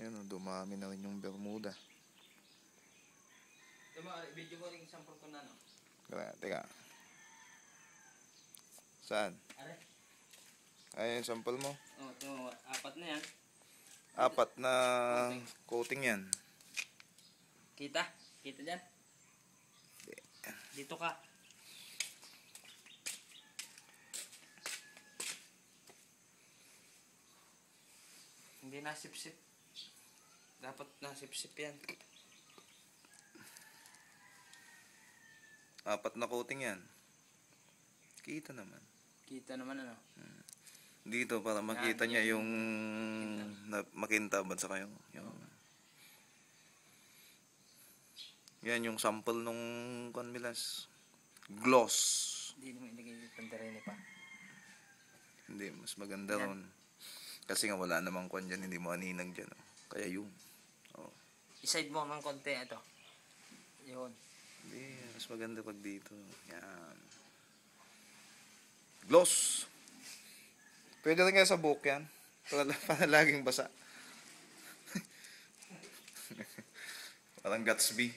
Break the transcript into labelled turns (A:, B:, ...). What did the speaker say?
A: Ayun o, dumami na rin yung Bermuda.
B: Video ko rin sample ko na, no?
A: Teka. Saan?
B: Are?
A: Ay, yung sample mo.
B: Oh, ito, apat na yan.
A: Apat na coating yan.
B: Kita? Kita dyan? Dito ka. Hindi nasipsip. Dapat nasipsip yan.
A: Apat na coating yan. Kita naman.
B: Kita naman, ano?
A: Dito para makita niya yung makintab at saka yung yan yung sample nung Conmilas gloss.
B: Hindi mo ilagay yung pandarene pa.
A: Hindi, mas maganda ron. Kasi nga wala namang kwan dyan, hindi mo aninag dyan. Kaya yun. Oh.
B: I-side mo ng konti ito. Yun.
A: Hindi, mas maganda pag dito. Yan. Gloss. Pwede rin kaya sa buhok yan. Para laging basa. Parang Gatsby.